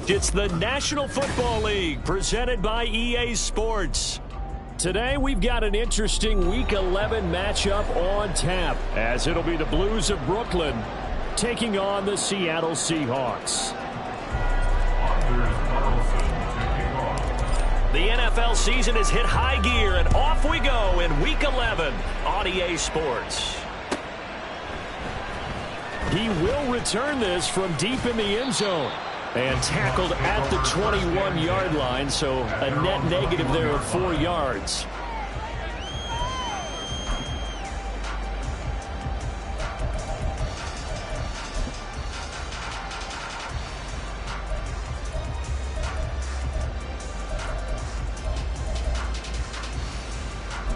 It's the National Football League presented by EA Sports. Today we've got an interesting Week 11 matchup on tap, as it'll be the Blues of Brooklyn taking on the Seattle Seahawks. The NFL season has hit high gear, and off we go in Week 11 on EA Sports. He will return this from deep in the end zone. And tackled at the 21-yard line, so a net negative there of 4 yards.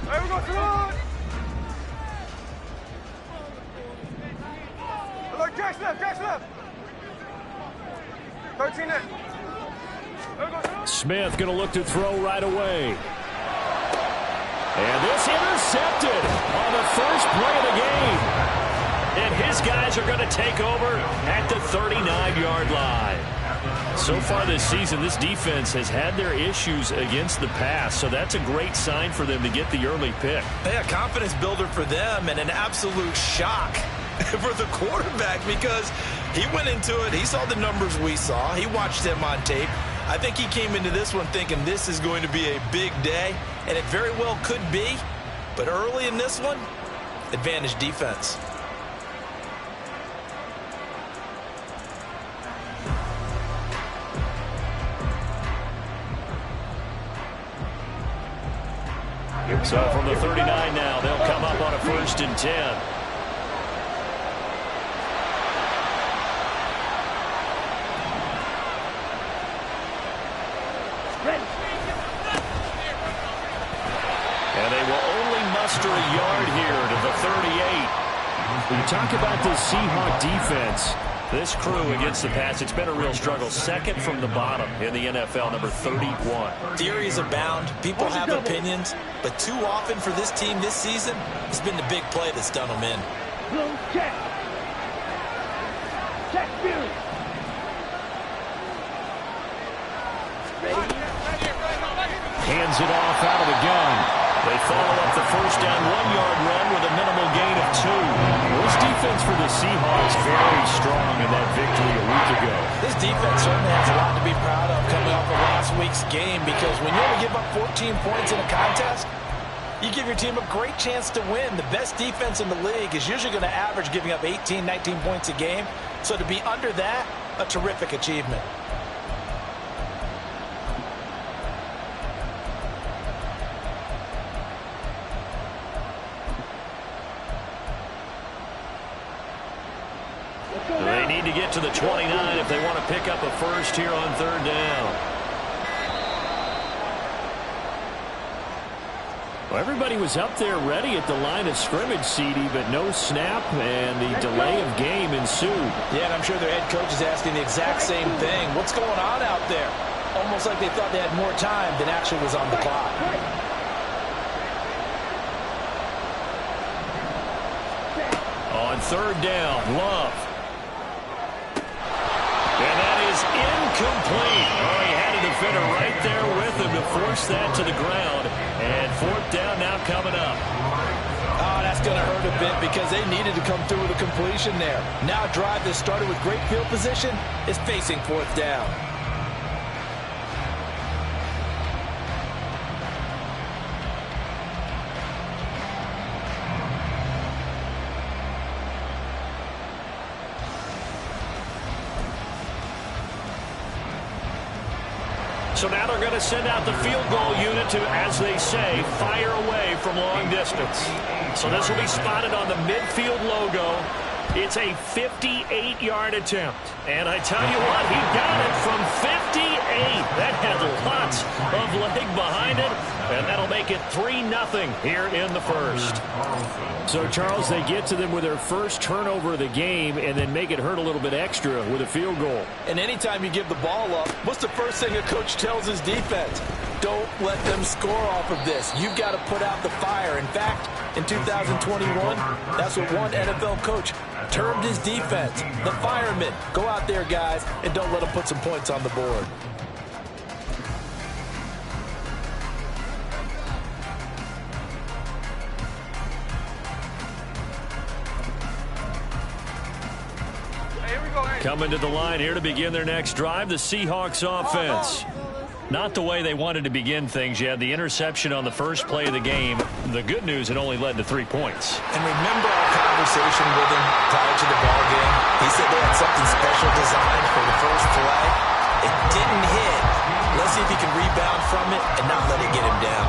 There we go, come Look, Jack's left. 13 in. Smith going to look to throw right away. And this intercepted on the first play of the game. And his guys are going to take over at the 39-yard line. So far this season, this defense has had their issues against the pass, so that's a great sign for them to get the early pick. Yeah, confidence builder for them and an absolute shock for the quarterback because he went into it. He saw the numbers we saw. He watched them on tape. I think he came into this one thinking this is going to be a big day, and it very well could be. But early in this one, advantage defense. So from the 39 now, they'll come up on a 1st and 10. And they will only muster a yard here to the 38. When you talk about this Seahawk defense, this crew against the pass, it's been a real struggle. Second from the bottom in the NFL, number 31. Theories abound. People have opinions. But too often for this team this season, it's been the big play that's done them in. Check. Check, Fury. Hands it off out of the gun. They follow up the first down 1-yard run with a minimal gain of 2. This defense for the Seahawks very strong in that victory a week ago. This defense certainly has a lot to be proud of coming off of last week's game because when you only give up 14 points in a contest, you give your team a great chance to win. The best defense in the league is usually going to average giving up 18, 19 points a game. So to be under that, a terrific achievement. They need to get to the 29 if they want to pick up a first here on 3rd down. Well, everybody was up there ready at the line of scrimmage, CD, but no snap, and the delay of game ensued. Yeah, and I'm sure their head coach is asking the exact same thing. What's going on out there? Almost like they thought they had more time than actually was on the clock. On 3rd down, Love. And that is incomplete. Oh, he had a defender right there with him to force that to the ground. And 4th down now coming up. Oh, that's going to hurt a bit because they needed to come through with a completion there. Now a drive that started with great field position is facing 4th down. So now they're going to send out the field goal unit to, as they say, fire away from long distance. So this will be spotted on the midfield logo. It's a 58-yard attempt. And I tell you what, he got it from 58. That had lots of leg behind it. And that'll make it 3-0 here in the first. So, Charles, they get to them with their first turnover of the game and then make it hurt a little bit extra with a field goal. And anytime you give the ball up, what's the first thing a coach tells his defense? Don't let them score off of this. You've got to put out the fire. In fact, in 2021, that's what one NFL coach Termed his defense, the firemen. Go out there, guys, and don't let them put some points on the board. Coming to the line here to begin their next drive, the Seahawks offense. Not the way they wanted to begin things. You had the interception on the first play of the game. The good news, it only led to 3 points. And remember our conversation with him prior to the ball game? He said they had something special designed for the first play. It didn't hit. Let's see if he can rebound from it and not let it get him down.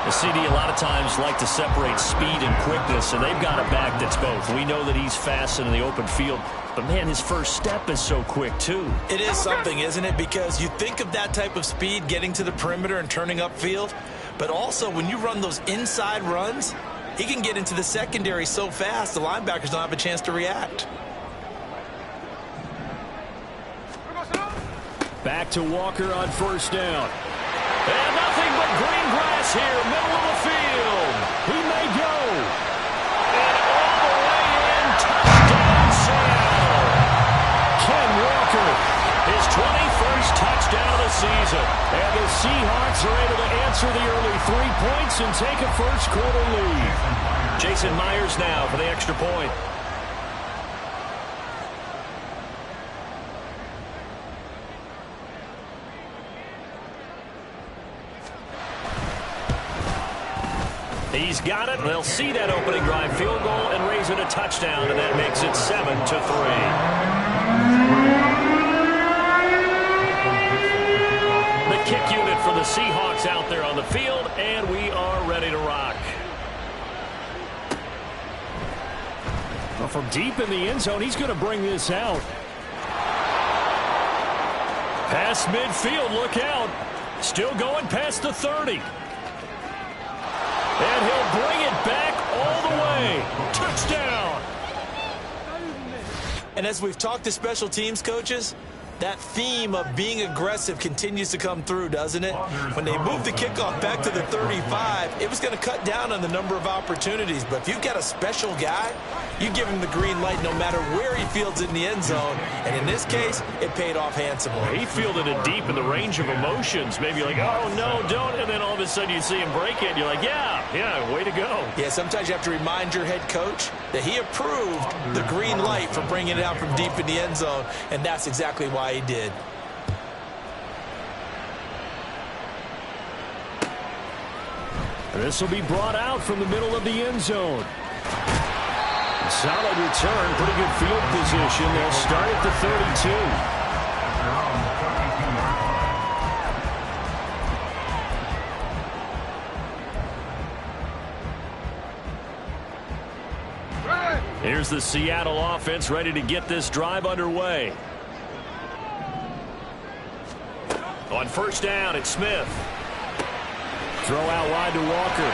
The CD a lot of times like to separate speed and quickness, and they've got a back that's both. We know that he's fast in the open field, but, man, his first step is so quick, too. It is something, isn't it? Because you think of that type of speed getting to the perimeter and turning upfield, but also when you run those inside runs, he can get into the secondary so fast the linebackers don't have a chance to react. Back to Walker on first down. And nothing but green grass here, middle of the field. He may go. And all the way in, touchdown Seattle. Ken Walker, his 21st touchdown of the season. And the Seahawks are able to answer the early 3 points and take a first quarter lead. Jason Myers now for the extra point. He's got it. They'll see that opening drive field goal and raise it a touchdown, and that makes it 7-3. The kick unit for the Seahawks out there on the field, and we are ready to rock. Well, from deep in the end zone, he's going to bring this out. Past midfield, look out. Still going past the 30. And he'll bring it back all the way. Touchdown! And as we've talked to special teams coaches, that theme of being aggressive continues to come through, doesn't it? When they moved the kickoff back to the 35, it was going to cut down on the number of opportunities. But if you've got a special guy, you give him the green light no matter where he fields it in the end zone. And in this case, it paid off handsomely. He fielded it deep in the range of emotions. Maybe like, oh, no, don't. And then all of a sudden you see him break it. You're like, yeah, way to go. Yeah, sometimes you have to remind your head coach that he approved the green light for bringing it out from deep in the end zone. And that's exactly why he did. This will be brought out from the middle of the end zone. Solid return, pretty good field position. They'll start at the 32. Here's the Seattle offense ready to get this drive underway. On first down, it's Smith. Throw out wide to Walker.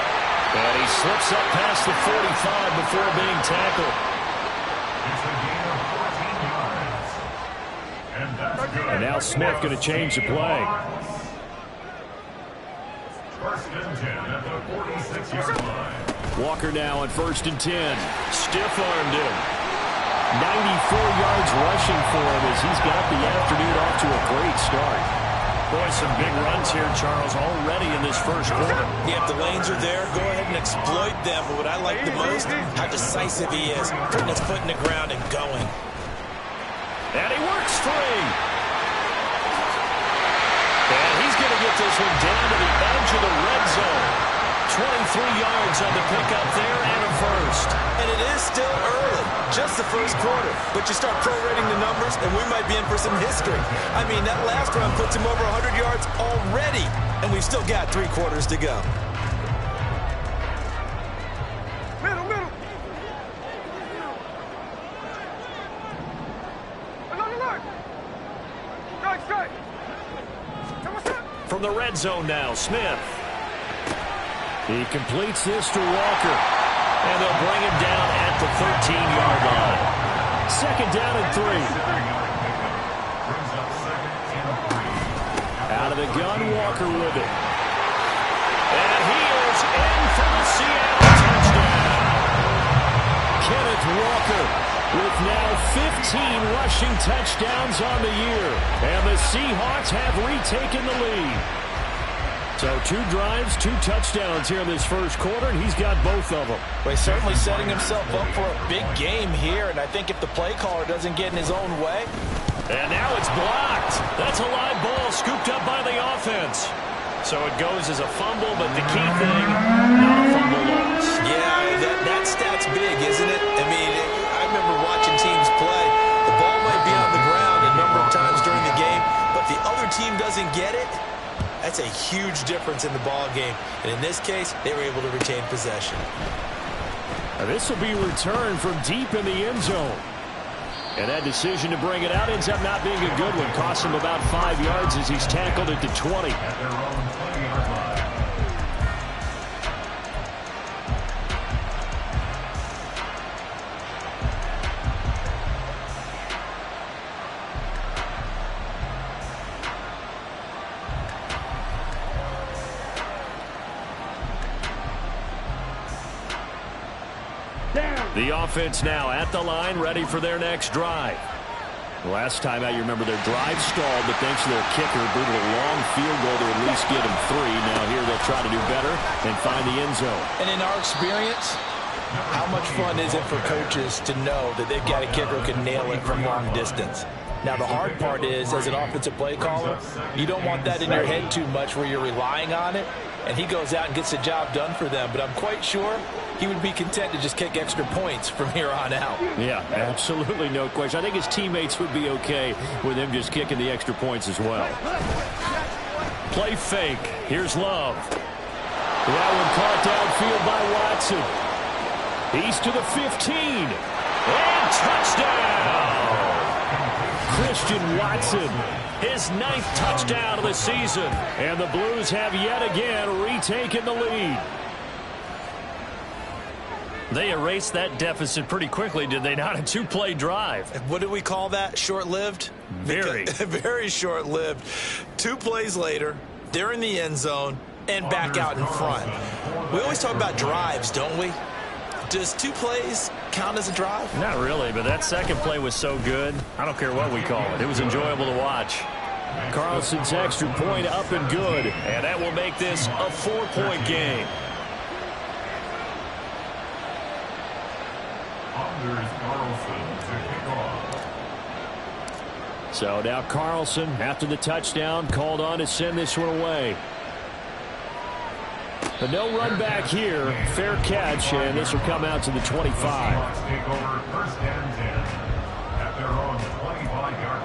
And he slips up past the 45 before being tackled. And now Smith going to change the play. Walker now on 1st and 10. Stiff-armed him. 94 yards rushing for him as he's got the afternoon off to a great start. Boy, some big runs here, Charles, already in this first quarter. Yeah, if the lanes are there, go ahead and exploit them. But what I like the most, how decisive he is, putting his foot in the ground and going. And he works free. And he's going to get this one down to the edge of the red zone. 23 yards on the pickup there and a first. And it is still early, just the first quarter. But you start prorating the numbers, and we might be in for some history. I mean, that last round puts him over 100 yards already, and we've still got 3 quarters to go. Middle. Look. Strike. From the red zone now, Smith. He completes this to Walker. And they'll bring him down at the 13-yard line. 2nd down and 3. Out of the gun, Walker with it. And he is in for the Seattle touchdown. Kenneth Walker with now 15 rushing touchdowns on the year. And the Seahawks have retaken the lead. So 2 drives, 2 touchdowns here in this first quarter, and he's got both of them. Well, he's certainly setting himself up for a big game here, and I think if the play caller doesn't get in his own way. And now it's blocked. That's a live ball scooped up by the offense. So it goes as a fumble, but the key thing, not a fumble loss. Yeah, that stat's big, isn't it? I mean, I remember watching teams play. The ball might be on the ground a number of times during the game, but the other team doesn't get it. That's a huge difference in the ball game. And in this case, they were able to retain possession. Now this will be returned from deep in the end zone. And that decision to bring it out ends up not being a good one. Costs him about 5 yards as he's tackled at the 20. The offense now at the line, ready for their next drive. Last time out, you remember their drive stalled, but thanks to their kicker, booted a long field goal to at least get them 3. Now here they'll try to do better and find the end zone. And in our experience, how much fun is it for coaches to know that they've got a kicker who can nail it from long distance? Now, the hard part is, as an offensive play caller, you don't want that in your head too much where you're relying on it, and he goes out and gets the job done for them. But I'm quite sure he would be content to just kick extra points from here on out. Yeah, absolutely no question. I think his teammates would be okay with him just kicking the extra points as well. Play fake. Here's Love. That one caught downfield by Watson. He's to the 15. And touchdown! Christian Watson, his 9th touchdown of the season. And the Blues have yet again retaken the lead. They erased that deficit pretty quickly, did they not? A 2-play drive. What do we call that? Short-lived? Very. Very short-lived. 2 plays later, they're in the end zone and back out in front. We always talk about drives, don't we? Does 2 plays count as a drive? Not really, but that second play was so good. I don't care what we call it. It was enjoyable to watch. Carlson's extra point up and good. And that will make this a 4-point game. So now Carlson, after the touchdown, called on to send this one away. But no run back here. Fair catch, and this will come out to the 25. Take over 1st and 10 at their own 25-yard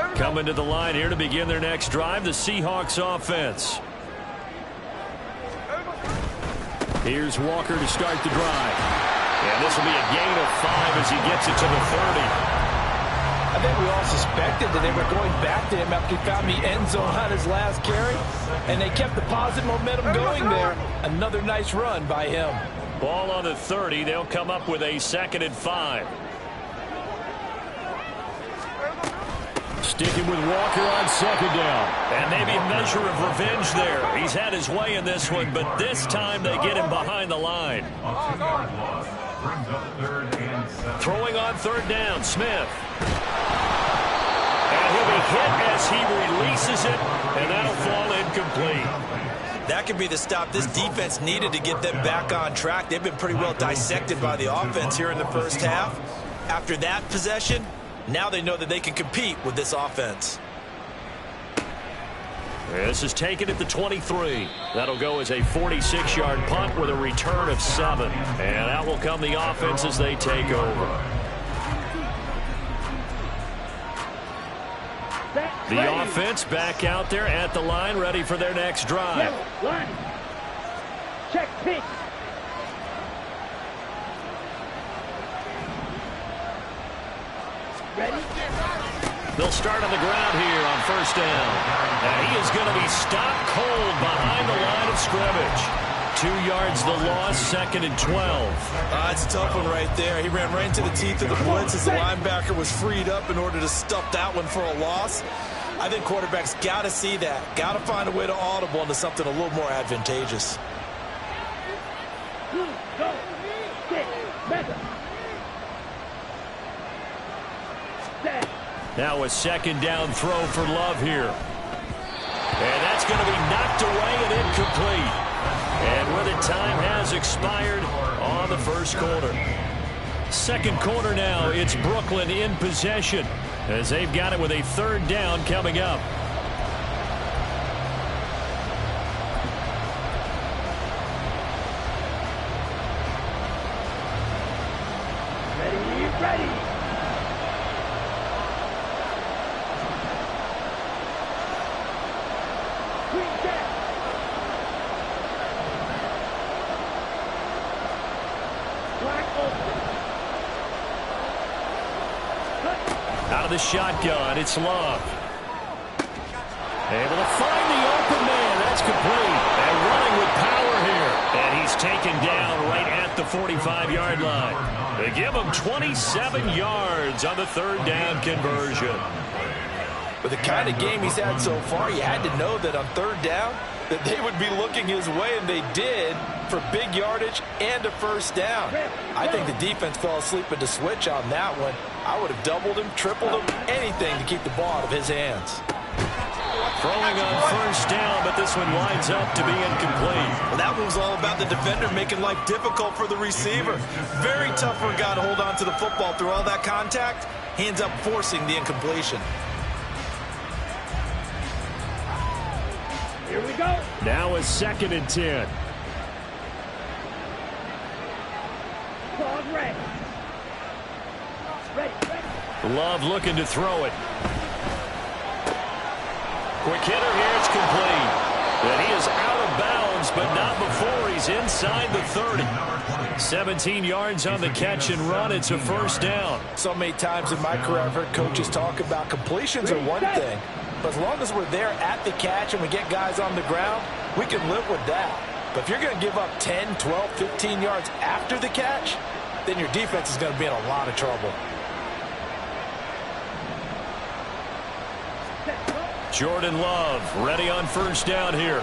line. Coming to the line here to begin their next drive, the Seahawks offense. Here's Walker to start the drive. And this will be a gain of 5 as he gets it to the 30. I think we all suspected that they were going back to him after he found the end zone on his last carry, and they kept the positive momentum going there. Another nice run by him. Ball on the 30. They'll come up with a 2nd and 5. Sticking with Walker on 2nd down. And maybe a measure of revenge there. He's had his way in this one, but this time they get him behind the line. Throwing on 3rd down, Smith. And he'll be hit as he releases it, and that'll fall incomplete. That could be the stop this defense needed to get them back on track. They've been pretty well dissected by the offense here in the first half. After that possession, now they know that they can compete with this offense. This is taken at the 23. That'll go as a 46-yard punt with a return of 7. And out will come the offense as they take over. The offense back out there at the line, ready for their next drive. Check pitch. Ready? They'll start on the ground here on 1st down. And he is going to be stopped cold behind the line of scrimmage. 2 yards the loss, 2nd and 12. That's a tough one right there. He ran right into the teeth of the blitz as the linebacker was freed up in order to stuff that one for a loss. I think quarterbacks got to see that. Got to find a way to audible into something a little more advantageous. Now a second down throw for Love here. And that's going to be knocked away and incomplete. And with it, time has expired on the first quarter. Second quarter now, it's Brooklyn in possession as they've got it with a third down coming up. Ready. Out of the shotgun, it's Love. Able to find the open man. That's complete. And running with power here. And he's taken down right at the 45-yard line. They give him 27 yards on the third down conversion. With the kind of game he's had so far, you had to know that on third down that they would be looking his way, and they did, for big yardage and a first down. I think the defense fell asleep at the switch on that one. I would have doubled him, tripled him, anything to keep the ball out of his hands. Throwing on first down, but this one winds up to be incomplete. Well, that one was all about the defender making life difficult for the receiver. Very tough for a guy to hold on to the football through all that contact. He ends up forcing the incompletion. Here we go. Now a 2nd and 10. Ball ready. Love looking to throw it. Quick hitter here, it's complete. And he is out of bounds, but not before he's inside the 30. 17 yards on the catch and run. It's a first down. So many times in my career I've heard coaches talk about completions are one thing. But as long as we're there at the catch and we get guys on the ground, we can live with that. But if you're going to give up 10, 12, 15 yards after the catch, then your defense is going to be in a lot of trouble. Jordan Love ready on first down here.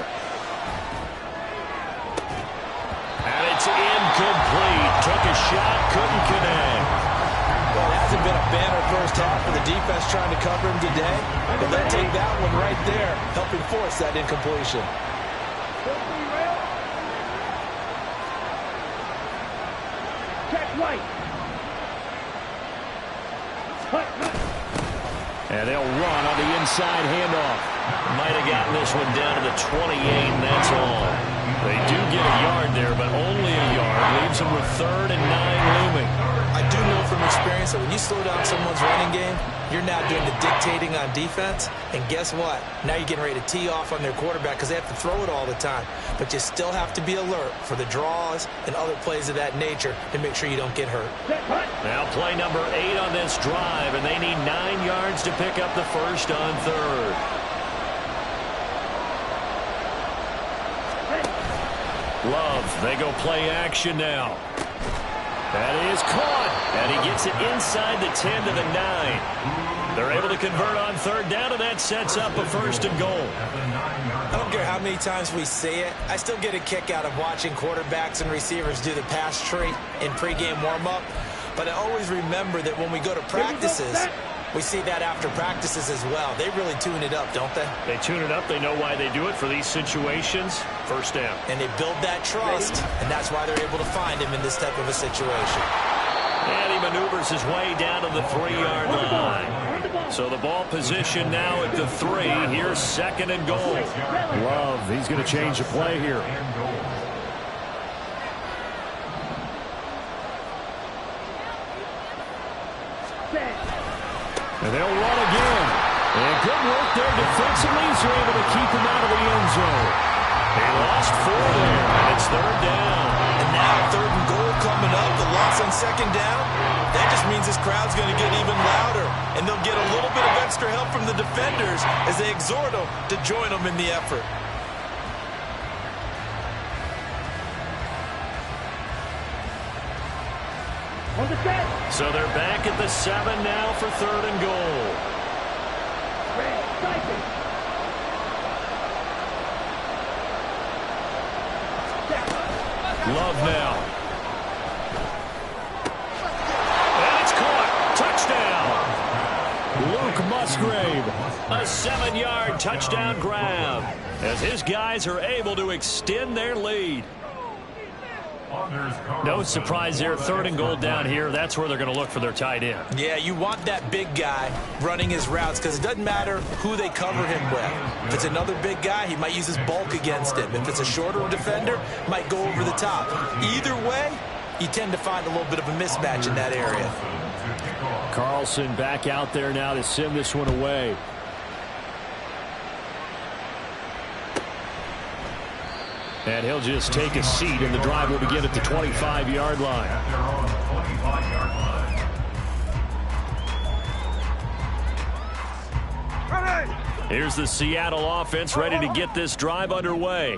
And it's incomplete. Took a shot, couldn't connect. Well, it hasn't been a banner first half for the defense trying to cover him today. But they'll take that one right there, helping force that incompletion. Check right. And they'll run on the inside handoff. Might have gotten this one down to the 28, and that's all. They do get a yard there, but only a yard. Leaves them with 3rd and 9 looming. I do know from experience that when you slow down someone's running game, you're now doing the dictating on defense. And guess what? Now you're getting ready to tee off on their quarterback because they have to throw it all the time. But you still have to be alert for the draws and other plays of that nature to make sure you don't get hurt. Now play number 8 on this drive, and they need 9 yards to pick up the first on 3rd. Love, they go play action now. That is caught, and he gets it inside the 10 to the 9. They're able to convert on 3rd down, and that sets up a 1st and goal. I don't care how many times we say it, I still get a kick out of watching quarterbacks and receivers do the pass tree in pregame warm-up. But I always remember that when we go to practices, we see that after practices as well. They really tune it up, don't they? They tune it up. They know why they do it for these situations. First down. And they build that trust, and that's why they're able to find him in this type of a situation. And he maneuvers his way down to the 3-yard line. So the ball position now at the 3. Here's 2nd and goal. Love, he's going to change the play here. And they'll run again. And good work there defensively. So they're able to keep him out of the end zone. They lost 4 there, and it's 3rd down. And now 3rd and goal coming up. The loss on 2nd down. That just means this crowd's going to get even louder. And they'll get a little bit of extra help from the defenders as they exhort them to join them in the effort. So they're back at the 7 now for 3rd and goal. Love now. And it's caught. Touchdown. Luke Musgrave. A 7-yard touchdown grab as his guys are able to extend their lead. No surprise there. 3rd and goal down here. That's where they're going to look for their tight end. Yeah, you want that big guy running his routes because it doesn't matter who they cover him with. If it's another big guy, he might use his bulk against him. If it's a shorter defender, might go over the top. Either way, you tend to find a little bit of a mismatch in that area. Carlson back out there now to send this one away. And he'll just take a seat, and the drive will begin at the 25-yard line. Here's the Seattle offense ready to get this drive underway.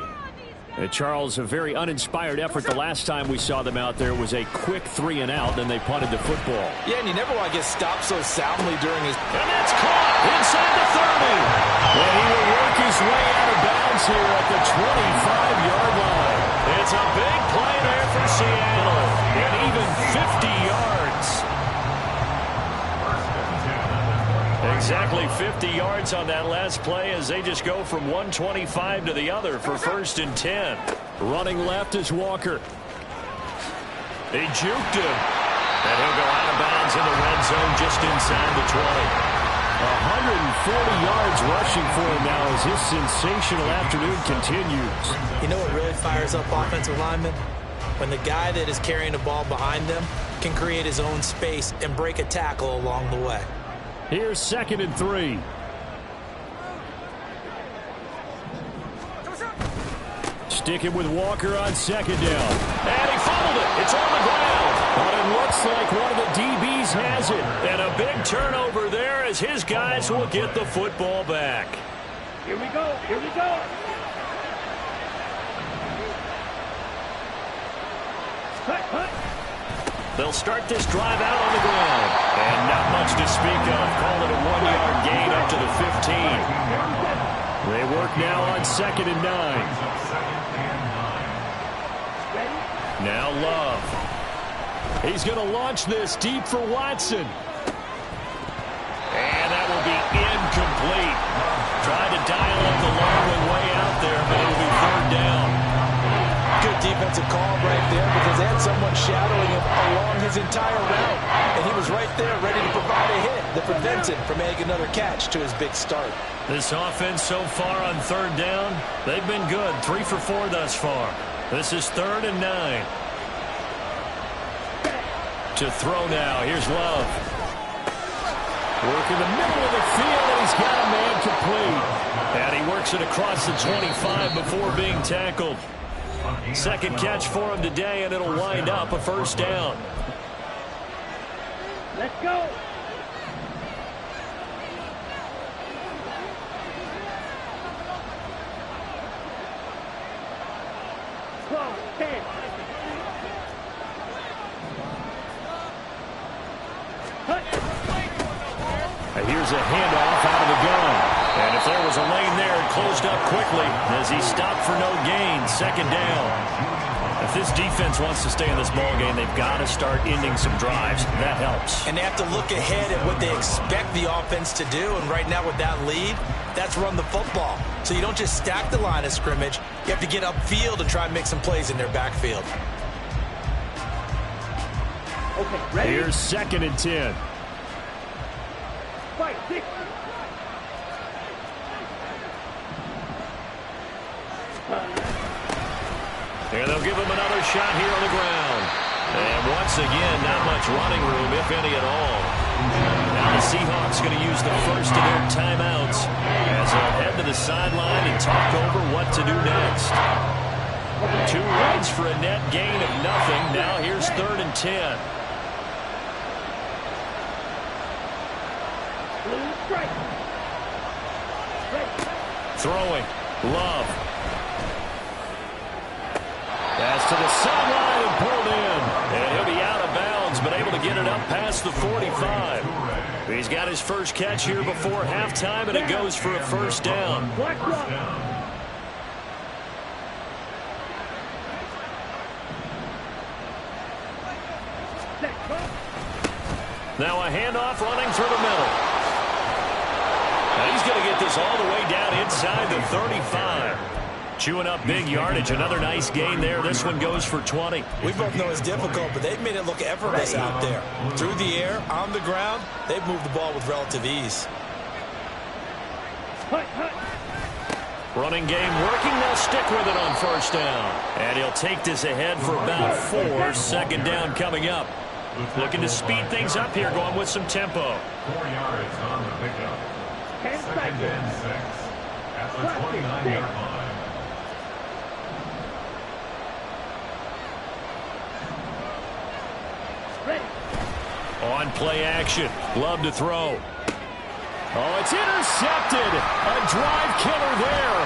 Charles, a very uninspired effort the last time we saw them out there. It was a quick 3-and-out, and they punted the football. Yeah, and you never want to get stopped so soundly during his... And that's caught inside the 30. And he will work his way out of bounds here at the 25-yard line. It's a big play there for Seattle. And even 50 yards. Exactly 50 yards on that last play as they just go from 125 to the other for 1st and 10. Running left is Walker. They juked him. And he'll go out of bounds in the red zone just inside the 20. 140 yards rushing for him now as his sensational afternoon continues. You know what really fires up offensive linemen? When the guy that is carrying the ball behind them can create his own space and break a tackle along the way. Here's 2nd and 3. Sticking with Walker on 2nd down. And he fumbled it. It's on the ground. But it looks like one of the DBs has it. And a big turnover there as his guys will get the football back. Here we go. Here we go. Cut. They'll start this drive out on the ground. And not much to speak of. Call it a 1-yard gain up to the 15. They work now on 2nd and 9. Now Love. He's going to launch this deep for Watson. And that will be incomplete. Tried to dial up the long one way out there, but it'll be 3rd down. Good defensive call right there because they had someone shadowing him along his entire route. And he was right there ready to provide a hit that prevents him from making another catch to his big start. This offense so far on 3rd down, they've been good. 3 for 4 thus far. This is 3rd and 9. To throw now. Here's Love. Work in the middle of the field, and he's got a man complete. And he works it across the 25 before being tackled. 2nd catch for him today, and it'll wind up a 1st down. Let's go. Here's a handoff out of the gun. And if there was a lane there, it closed up quickly as he stopped for no gain. 2nd down. If this defense wants to stay in this ball game, they've got to start ending some drives. That helps. And they have to look ahead at what they expect the offense to do. And right now with that lead, that's run the football. So you don't just stack the line of scrimmage. You have to get upfield and try and make some plays in their backfield. Okay, ready? Here's 2nd and 10. Fight, 6. And they'll give him another shot here on the ground. And once again, not much running room, if any at all. Now the Seahawks going to use the first of their timeouts as they'll head to the sideline and talk over what to do next. 2 runs for a net gain of nothing. Now here's 3rd and 10. Throwing. Love. Pass to the sideline and pulled in. And he'll be out of bounds, but able to get it up past the 45. He's got his first catch here before halftime, and it goes for a 1st down. Now a handoff running through the middle. Now he's going to get this all the way down inside the 35. Chewing up big yardage. Another nice gain there. This one goes for 20. We both know it's difficult, but they've made it look effortless out there. Through the air, on the ground, they've moved the ball with relative ease. Running game working. They'll stick with it on first down. And he'll take this ahead for about 4. Second down coming up. Looking to speed things up here, going with some tempo. 4 yards on the pickup. 2nd and 6 at the 29-yard line. On play action. Love to throw. Oh, it's intercepted. A drive killer there.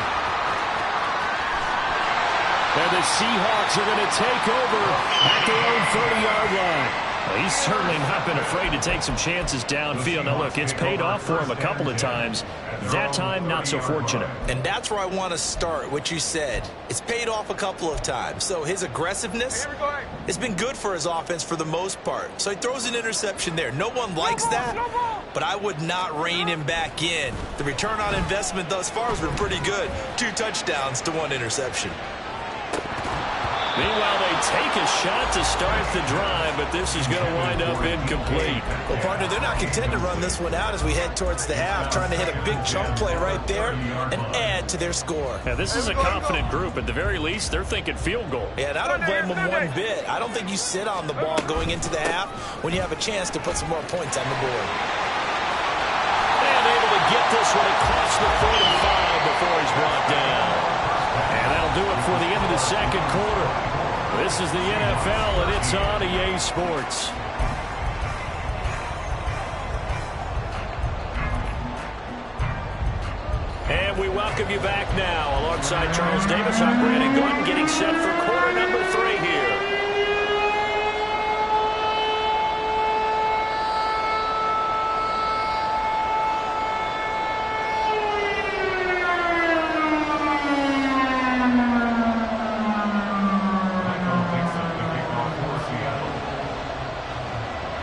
And the Seahawks are going to take over at their own 30-yard line. Well, he's certainly not been afraid to take some chances downfield. Now, look, it's paid off for him a couple of times. That time, not so fortunate. And that's where I want to start, what you said. It's paid off a couple of times. So his aggressiveness has been good for his offense for the most part. So he throws an interception there. No one likes that, but I would not rein him back in. The return on investment thus far has been pretty good. 2 touchdowns to 1 interception. Meanwhile, they take a shot to start the drive, but this is going to wind up incomplete. Well, partner, they're not content to run this one out as we head towards the half, trying to hit a big chunk play right there and add to their score. Now, this is a confident group. At the very least, they're thinking field goal. Yeah, and I don't blame them one bit. I don't think you sit on the ball going into the half when you have a chance to put some more points on the board. And able to get this one across the 45 before he's brought down. And that'll do it for the end of the second quarter. This is the NFL, and it's on EA Sports. And we welcome you back now. Alongside Charles Davis, I'm Brandon Gordon, getting set for quarter number 3 here.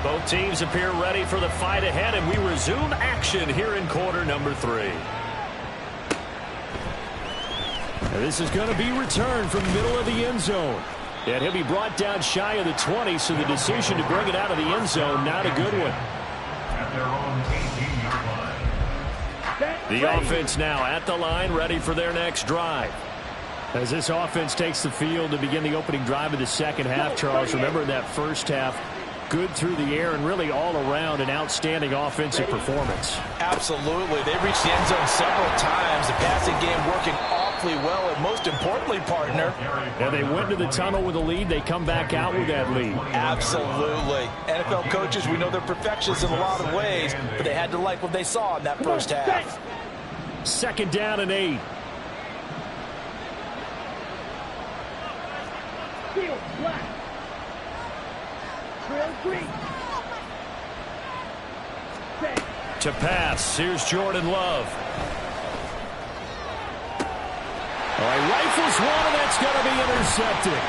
Both teams appear ready for the fight ahead, and we resume action here in quarter number 3. And this is going to be returned from the middle of the end zone. And he'll be brought down shy of the 20, so the decision to bring it out of the end zone, not a good one. At their own 18-yard line. The offense now at the line, ready for their next drive. As this offense takes the field to begin the opening drive of the second half, Charles, remember in that first half, good through the air and really all around an outstanding offensive performance. Absolutely. They reached the end zone several times. The passing game working awfully well, and most importantly, partner. Yeah, they went to the tunnel with a lead. They come back out with that lead. Absolutely. NFL coaches, we know they're perfectionists in a lot of ways, but they had to like what they saw in that first half. 2nd down and 8. Field black. Trail green. To pass, here's Jordan Love. All right, rifles one, and that's going to be intercepted.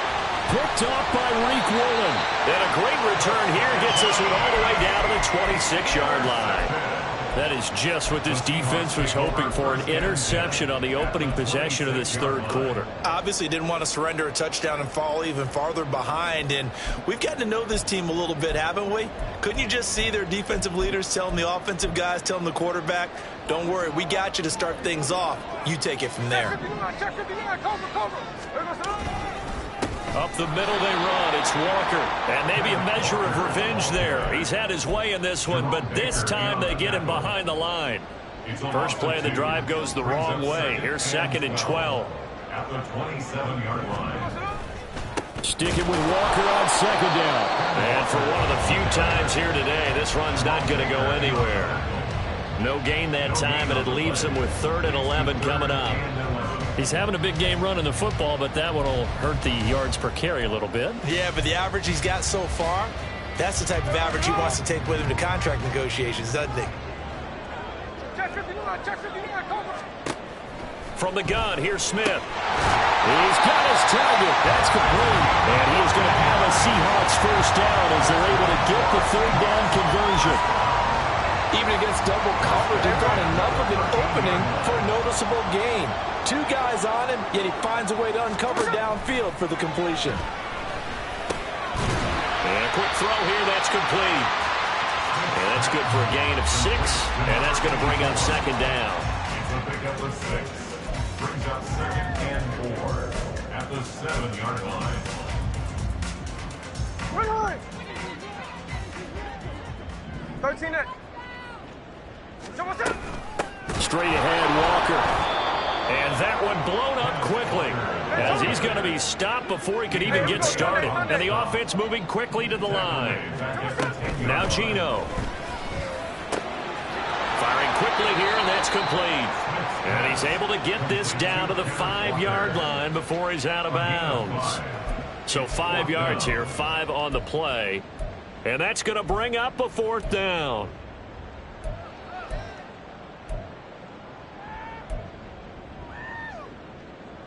Picked off by Reek Woolen. And a great return here gets us one all the way down to the 26-yard line. That is just what this defense was hoping for, an interception on the opening possession of this third quarter. Obviously didn't want to surrender a touchdown and fall even farther behind, and we've gotten to know this team a little bit, haven't we? Couldn't you just see their defensive leaders telling the offensive guys, telling the quarterback, don't worry, we got you to start things off. You take it from there. Up the middle they run. It's Walker. And maybe a measure of revenge there. He's had his way in this one, but this time they get him behind the line. First play of the drive goes the wrong way. Here's 2nd and 12. At the 27-yard line. Sticking with Walker on 2nd down. And for one of the few times here today, this run's not going to go anywhere. No gain that time, and it leaves him with 3rd and 11 coming up. He's having a big game running the football, but that one will hurt the yards per carry a little bit. Yeah, but the average he's got so far, that's the type of average he wants to take with him to contract negotiations, doesn't he? From the gun, here's Smith. He's got his target. That's complete. And he is going to have a Seahawks first down as they're able to get the third down conversion. Even against double coverage, they've got enough of an opening for a noticeable gain. Two guys on him, yet he finds a way to uncover downfield for the completion. And a quick throw here, that's complete. And that's good for a gain of 6, and that's going to bring up second down. He's a pickup of 6. Brings up 2nd and 4 at the 7-yard line. Right line. 13 it. Straight ahead, Walker. And that one blown up quickly as he's going to be stopped before he could even get started. And the offense moving quickly to the line. Now Geno. Firing quickly here, and that's complete. And he's able to get this down to the 5-yard line before he's out of bounds. So 5 yards here, 5 on the play. And that's going to bring up a fourth down.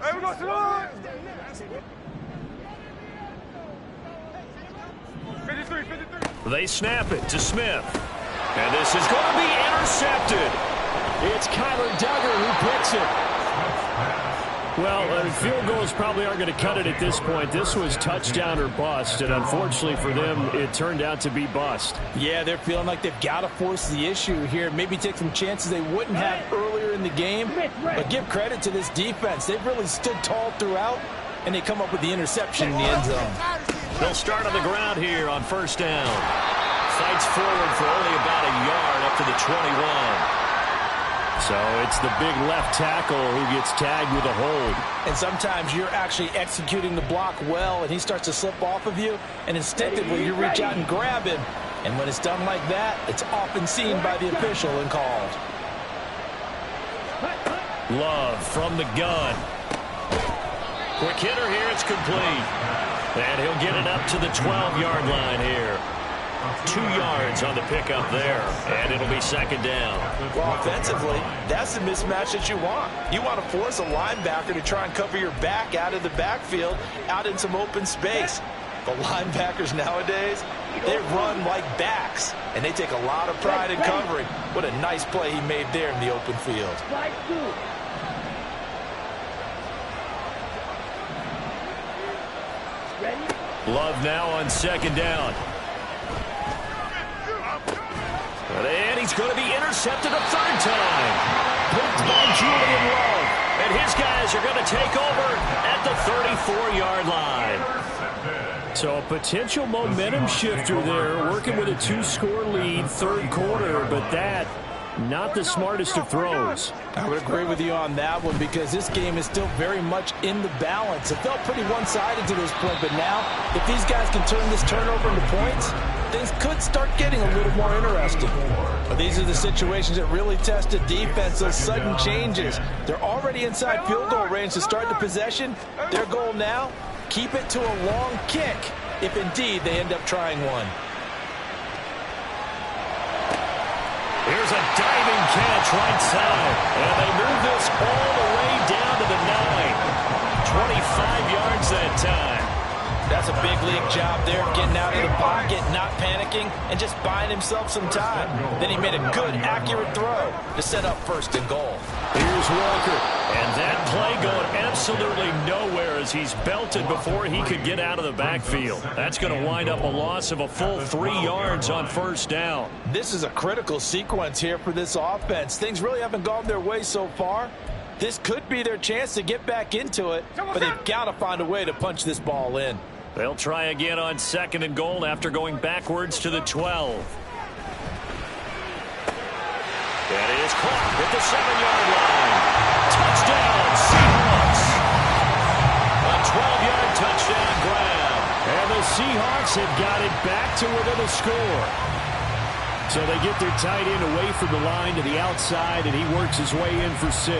Hey, we go to the line. 53, 53. They snap it to Smith. And this is going to be intercepted. It's Kyler Duggar who picks it. Well, field goals probably aren't going to cut it at this point. This was touchdown or bust, and unfortunately for them, it turned out to be bust. Yeah, they're feeling like they've got to force the issue here. Maybe take some chances they wouldn't have earlier in the game. But give credit to this defense. They've really stood tall throughout, and they come up with the interception in the end zone. They'll start on the ground here on first down. Fights forward for only about a yard up to the 21. So it's the big left tackle who gets tagged with a hold. And sometimes you're actually executing the block well, and he starts to slip off of you, and instinctively you reach out and grab him. And when it's done like that, it's often seen by the official and called. Love from the gun. Quick hitter here, it's complete. And he'll get it up to the 12-yard line here. 2 yards on the pickup there, and it'll be second down. Well, offensively, that's the mismatch that you want. You want to force a linebacker to try and cover your back out of the backfield, out in some open space. The linebackers nowadays, they run like backs, and they take a lot of pride in covering. What a nice play he made there in the open field. Love now on second down. And he's going to be intercepted a third time. Picked by Julian Love. And his guys are going to take over at the 34-yard line. So a potential momentum shifter there, working with a 2-score lead, third quarter, but that, not the smartest of throws. I would agree with you on that one because this game is still very much in the balance. It felt pretty one-sided to this point, but now, if these guys can turn this turnover into points, things could start getting a little more interesting. But these are the situations that really test the defense, those sudden changes. They're already inside field goal range to start the possession. Their goal now, keep it to a long kick, if indeed they end up trying one. Here's a diving catch right side. And they move this all the way down to the 9. 25 yards that time. That's a big league job there, getting out of the pocket, not panicking, and just buying himself some time. Then he made a good, accurate throw to set up first and goal. Here's Walker. And that play going absolutely nowhere as he's belted before he could get out of the backfield. That's going to wind up a loss of a full 3 yards on first down. This is a critical sequence here for this offense. Things really haven't gone their way so far. This could be their chance to get back into it, but they've got to find a way to punch this ball in. They'll try again on second and goal after going backwards to the 12. That is caught at the 7-yard line. Touchdown, Seahawks. A 12-yard touchdown grab. And the Seahawks have got it back to within a score. So they get their tight end away from the line to the outside, and he works his way in for 6.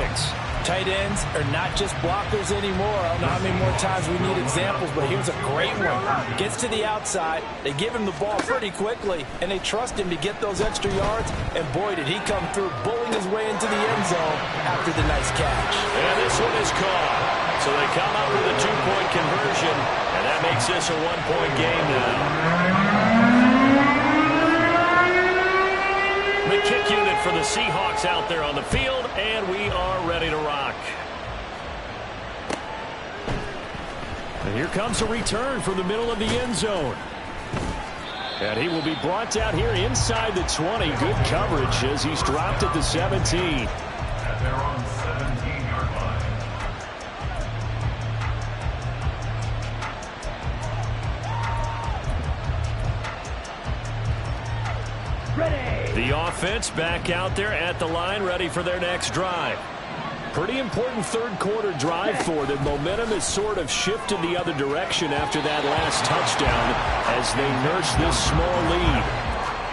Tight ends are not just blockers anymore. I don't know how many more times we need examples, but here's a great one. Gets to the outside, they give him the ball pretty quickly, and they trust him to get those extra yards, and boy, did he come through, bullying his way into the end zone after the nice catch. And this one is caught. So they come up with a 2-point conversion, and that makes this a 1-point game now. The kick unit for the Seahawks out there on the field, and we are ready to rock. And here comes a return from the middle of the end zone. And he will be brought down here inside the 20. Good coverage as he's dropped at the 17. At their own 17-yard line. The offense back out there at the line, ready for their next drive. Pretty important third-quarter drive for them. Momentum has sort of shifted the other direction after that last touchdown as they nurse this small lead.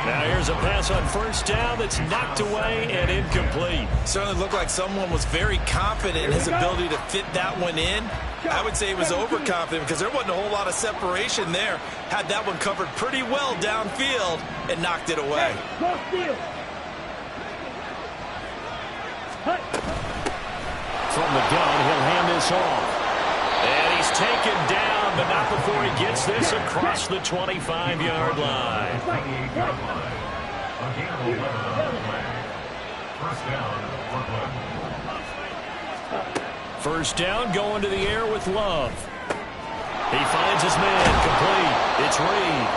Now here's a pass on first down that's knocked away and incomplete. Certainly looked like someone was very confident in his ability to fit that one in. I would say he was overconfident because there wasn't a whole lot of separation there. Had that one covered pretty well downfield and knocked it away. From the gun, he'll hand this off. And he's taken down, but not before he gets this across the 25-yard line. 28-yard line. A gain of 11 on the play. First down, Brooklyn. First down, going to the air with Love. He finds his man, complete. It's Reed.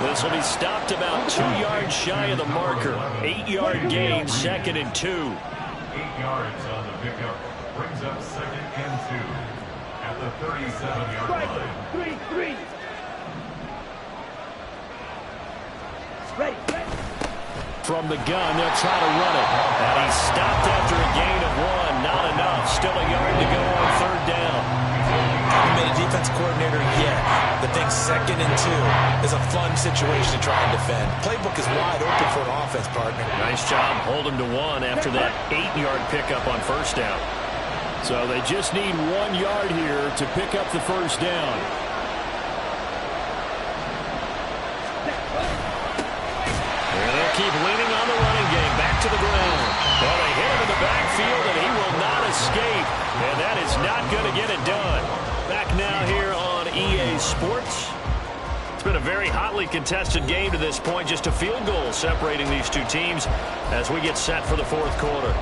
This will be stopped about 2 yards shy of the marker. 8-yard gain, 2nd and 2. 8 yards on the pickup. Brings up 2nd and 2 at the 37-yard line. 3-3. Ready. From the gun, they'll try to run it. And he's stopped after a gain of 1. Not enough. Still a yard to go on third down. He made a defense coordinator yet. The thing 2nd and 2 is a fun situation to try and defend. Playbook is wide open for an offense, partner. Nice job. Hold him to 1 after that 8-yard pickup on first down. So they just need 1 yard here to pick up the first down. And they'll keep leaning on the running game. Back to the ground. Well, they hit him in the backfield, and he will not escape. And that is not going to get it done. Back now here on EA Sports. It's been a very hotly contested game to this point. Just a field goal separating these two teams as we get set for the fourth quarter.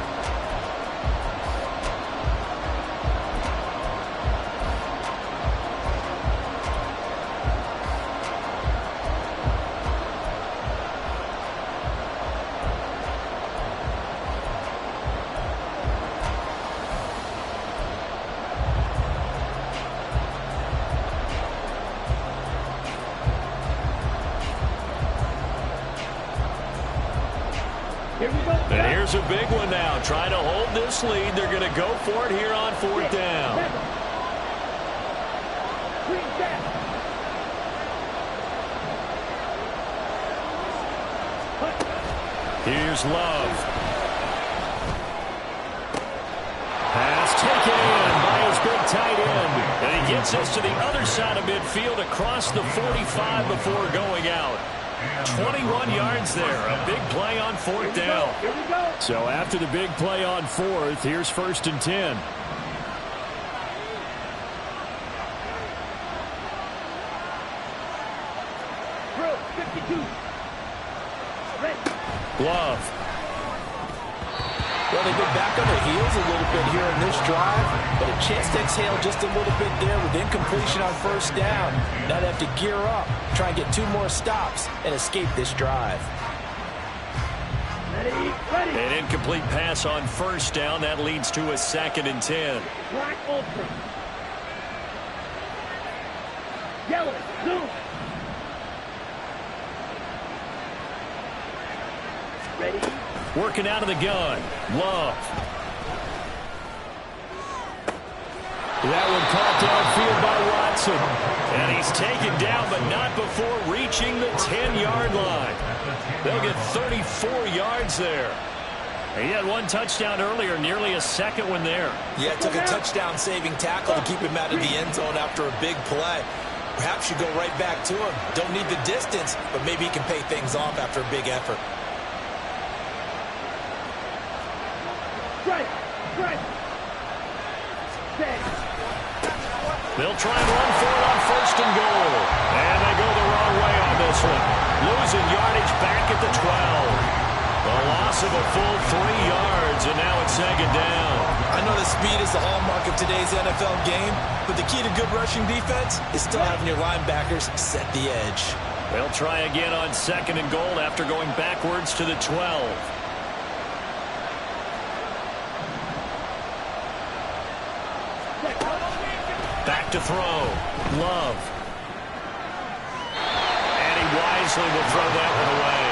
And here's a big one now. Trying to hold this lead. They're going to go for it here on fourth down. Here's Love. Pass taken in by his big tight end. And he gets us to the other side of midfield across the 45 before going out. 21 yards there. A big play on fourth down. So after the big play on fourth, here's 1st and 10. Love. Well, they've been back on their heels a little bit here in this drive, but a chance to exhale just a little bit there with incompletion on first down. Now they have to gear up, try and get 2 more stops, and escape this drive. An incomplete pass on first down. That leads to a 2nd and 10. Black Ultra. Yellow. Blue. Ready. Working out of the gun. Love. That one caught downfield by Watson. And he's taken down, but not before reaching the 10-yard line. They'll get 34 yards there. He had one touchdown earlier, nearly a second one there. Yeah, took a touchdown-saving tackle to keep him out of the end zone after a big play. Perhaps you go right back to him. Don't need the distance, but maybe he can pay things off after a big effort. Right. They'll try and run for it on 1st and goal. And they go the wrong way on this one. Losing yardage back at the 12. A loss of a full 3 yards, and now it's 2nd down. I know that speed is the hallmark of today's NFL game, but the key to good rushing defense is still having your linebackers set the edge. They'll try again on 2nd and goal after going backwards to the 12. Back to throw. Love. And he wisely will throw that one away.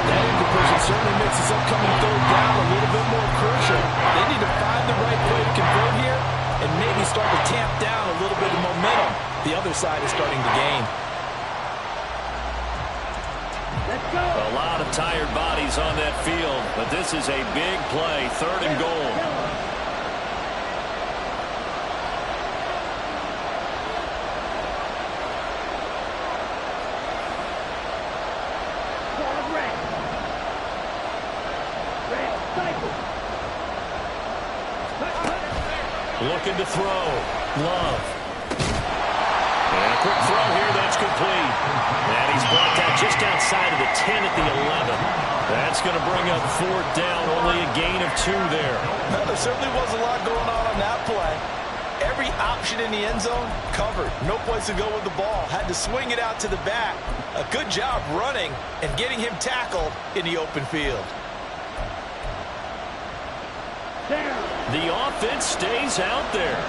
That incompletion certainly makes this upcoming 3rd down a little bit more crucial. They need to find the right way to convert here and maybe start to tamp down a little bit of momentum. The other side is starting to gain. Let's go. A lot of tired bodies on that field, but this is a big play. 3rd and goal. Looking to throw. Love. And a quick throw here. That's complete. And he's brought down just outside of the 10 at the 11. That's going to bring up 4th down. Only a gain of 2 there. Well, there certainly was a lot going on that play. Every option in the end zone covered. No place to go with the ball. Had to swing it out to the back. A good job running and getting him tackled in the open field. The offense stays out there.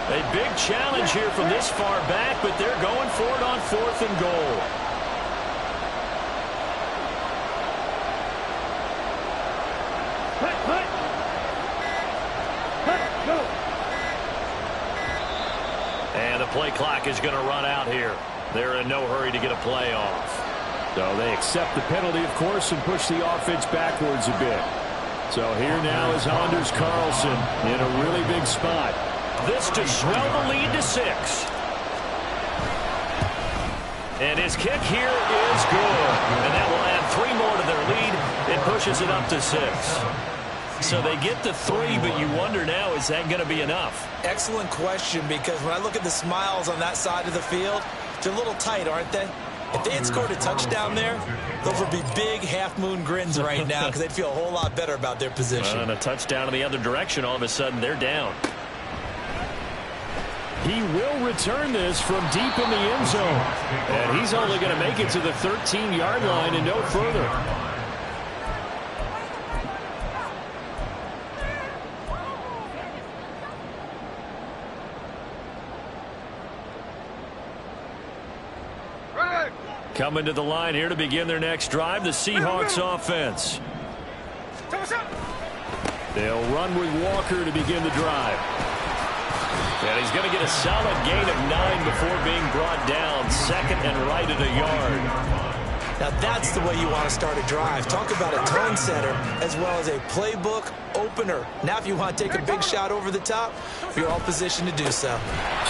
A big challenge here from this far back, but they're going for it on 4th and goal. Go. And the play clock is going to run out here. They're in no hurry to get a play off. So they accept the penalty, of course, and push the offense backwards a bit. So here now is Anders Carlson in a really big spot. This to swell the lead to 6. And his kick here is good. And that will add 3 more to their lead. It pushes it up to 6. So they get to 3, but you wonder now, is that going to be enough? Excellent question, because when I look at the smiles on that side of the field, they're a little tight, aren't they? If they had scored a touchdown there, those would be big half-moon grins right now because they'd feel a whole lot better about their position. And a touchdown in the other direction, all of a sudden they're down. He will return this from deep in the end zone. And he's only going to make it to the 13-yard line and no further. Coming to the line here to begin their next drive, the Seahawks offense. They'll run with Walker to begin the drive. And he's going to get a solid gain of 9 before being brought down. 2nd and right at a yard. Now that's the way you want to start a drive. Talk about a tone setter as well as a playbook opener. Now if you want to take a big shot over the top, you're all positioned to do so.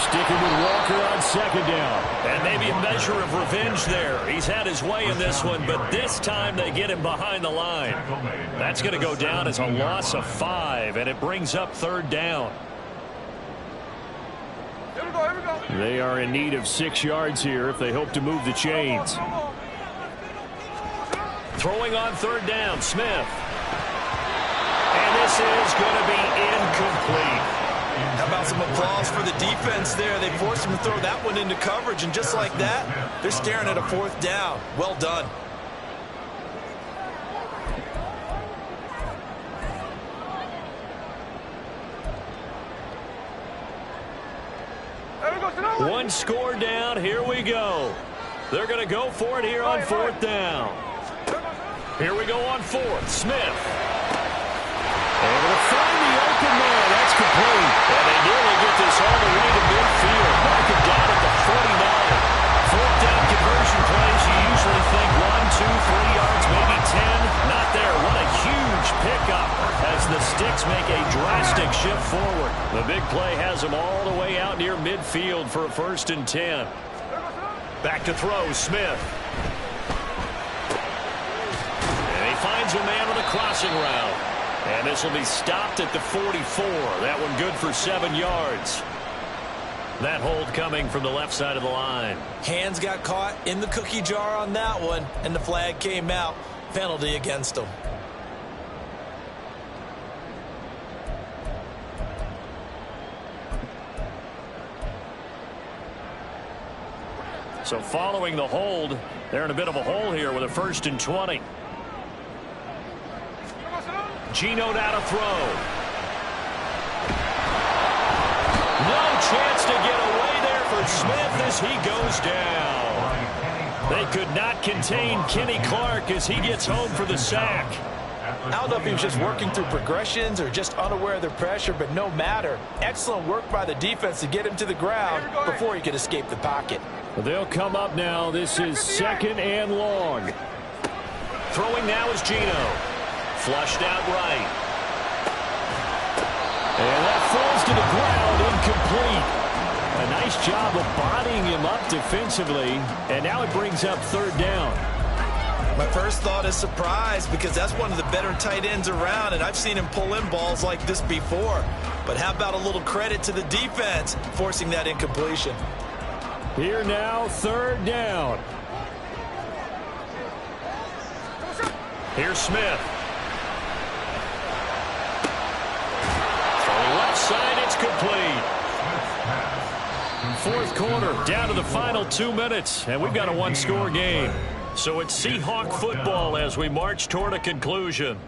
Sticking with Walker on 2nd down. And maybe a measure of revenge there. He's had his way in this one, but this time they get him behind the line. That's going to go down as a loss of 5, and it brings up 3rd down. Here we go. They are in need of 6 yards here if they hope to move the chains. Throwing on 3rd down, Smith. And this is going to be incomplete. How about some applause for the defense there? They forced him to throw that one into coverage, and just like that, they're staring at a 4th down. Well done. One score down. Here we go. They're going to go for it here on 4th down. Here we go on 4th. Smith. Able to find the open man. That's complete. And they nearly get this all the way to midfield. Mark it down at the 49. 4th down conversion plays. You usually think 1, 2, 3 yards, maybe 10. Not there. What a huge pickup. the sticks make a drastic shift forward. The big play has him all the way out near midfield for a 1st and 10. Back to throw, Smith. And he finds a man on the crossing route. And this will be stopped at the 44. That one good for 7 yards. That hold coming from the left side of the line. Hands got caught in the cookie jar on that one, and the flag came out. Penalty against him. So following the hold, they're in a bit of a hole here with a 1st and 20. Geno now to throw. No chance to get away there for Smith as he goes down. They could not contain Kenny Clark as he gets home for the sack. I don't know if he was just working through progressions or just unaware of the pressure, but no matter. Excellent work by the defense to get him to the ground before he could escape the pocket. They'll come up now. This is 2nd and long. Throwing now is Geno. Flushed out right. And that falls to the ground, incomplete. A nice job of bodying him up defensively, and now it brings up 3rd down. My first thought is surprise because that's one of the better tight ends around, and I've seen him pull in balls like this before. But how about a little credit to the defense forcing that incompletion? Here now, 3rd down. Here's Smith. Throwing left side, it's complete. 4th quarter, down to the final 2 minutes, and we've got a 1-score game. So it's Seahawk football as we march toward a conclusion.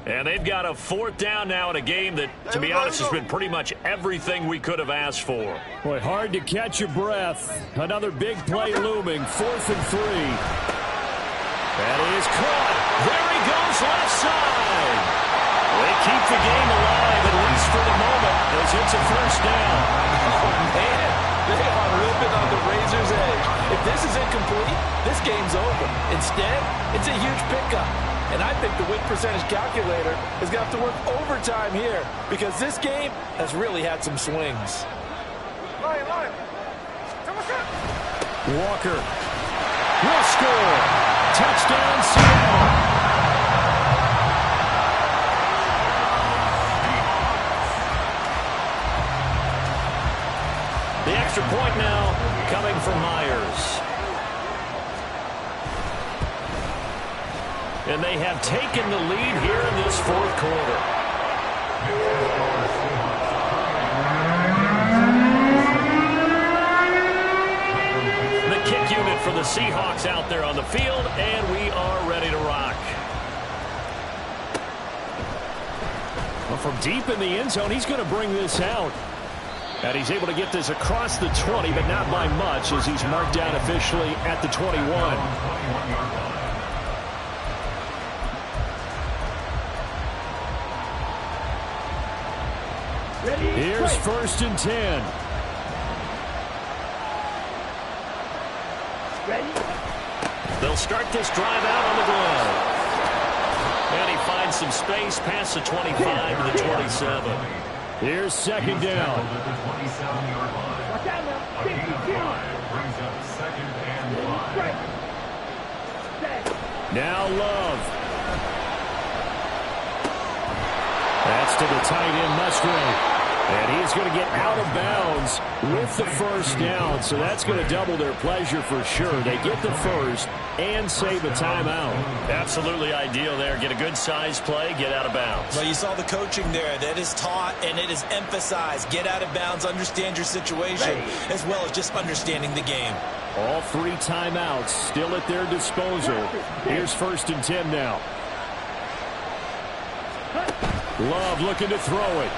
And they've got a 4th down now in a game that, to be honest, has been pretty much everything we could have asked for. Boy, hard to catch your breath. Another big play looming, 4th and 3. That is caught. There he goes, left side. They keep the game alive, at least for the moment, as it's a 1st down. Oh, man. They are ripping on the razor's edge. If this is incomplete, this game's over. Instead, it's a huge pickup. And I think the win percentage calculator is going to have to work overtime here because this game has really had some swings. Walker will score. Touchdown, Seattle. The extra point now coming from Myers. And they have taken the lead here in this 4th quarter. The kick unit for the Seahawks out there on the field, and we are ready to rock. Well, from deep in the end zone, he's going to bring this out. And he's able to get this across the 20, but not by much as he's marked down officially at the 21. Here's 1st and 10. Ready? They'll start this drive out on the ground. And he finds some space past the 25 to the 27. Here's 2nd down. At the 27-yard line. Watch out now. A gain of 5 brings up 2nd and 5. Now Love. That's to the tight end, Musgrave. And he's going to get out of bounds with the 1st down. So that's going to double their pleasure for sure. They get the 1st and save a timeout. Absolutely ideal there. Get a good size play, get out of bounds. Well, you saw the coaching there. That is taught and it is emphasized. Get out of bounds, understand your situation, as well as just understanding the game. All 3 timeouts still at their disposal. Here's 1st and 10 now. Love looking to throw it.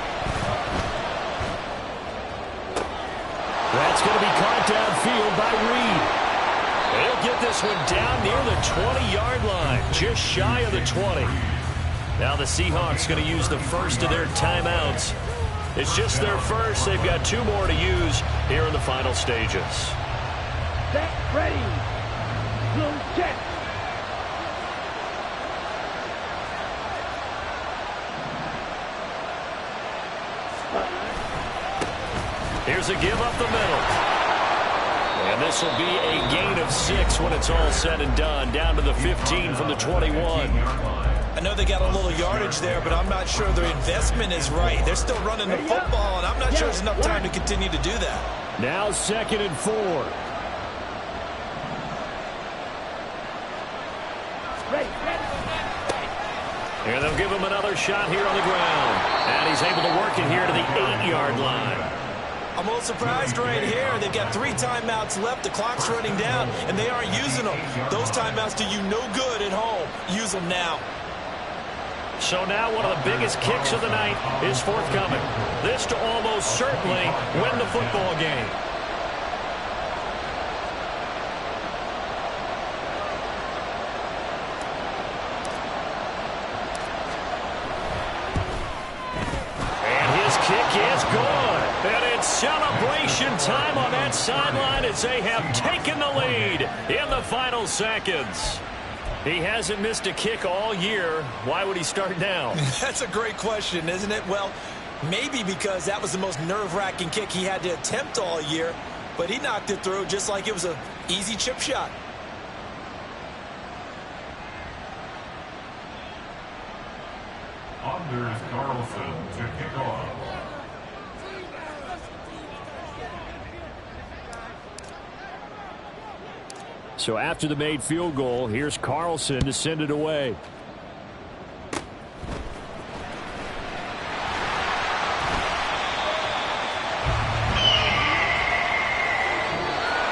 That's going to be caught downfield by Reed. They'll get this one down near the 20-yard line, just shy of the 20. Now the Seahawks going to use the first of their timeouts. It's just their first. They've got 2 more to use here in the final stages. Set, ready. Blue check. Here's a give up the middle. And this will be a gain of 6 when it's all said and done. Down to the 15 from the 21. I know they got a little yardage there, but I'm not sure their investment is right. They're still running the football, and I'm not sure there's enough time to continue to do that. Now 2nd and 4. And they'll give him another shot here on the ground. And he's able to work it here to the 8-yard line. I'm a little surprised right here. They've got 3 timeouts left. The clock's running down, and they aren't using them. Those timeouts do you no good at home. Use them now. So now one of the biggest kicks of the night is forthcoming. This to almost certainly win the football game. And his kick is good. And it's celebration time on that sideline as they have taken the lead in the final seconds. He hasn't missed a kick all year. Why would he start now? That's a great question, isn't it? Well, maybe because that was the most nerve-wracking kick he had to attempt all year, but he knocked it through just like it was an easy chip shot. Anders Carlson to kick off. So after the made field goal, here's Carlson to send it away.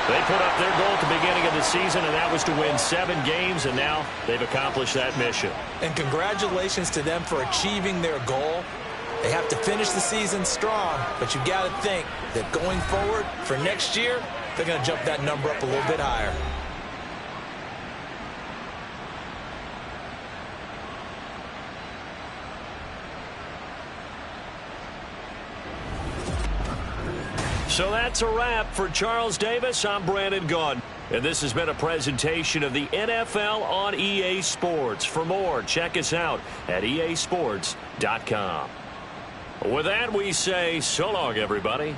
They put up their goal at the beginning of the season, and that was to win 7 games, and now they've accomplished that mission. And congratulations to them for achieving their goal. They have to finish the season strong, but you've got to think that going forward for next year, they're going to jump that number up a little bit higher. So that's a wrap for Charles Davis. I'm Brandon Gaudin. And this has been a presentation of the NFL on EA Sports. For more, check us out at easports.com. With that, we say so long, everybody.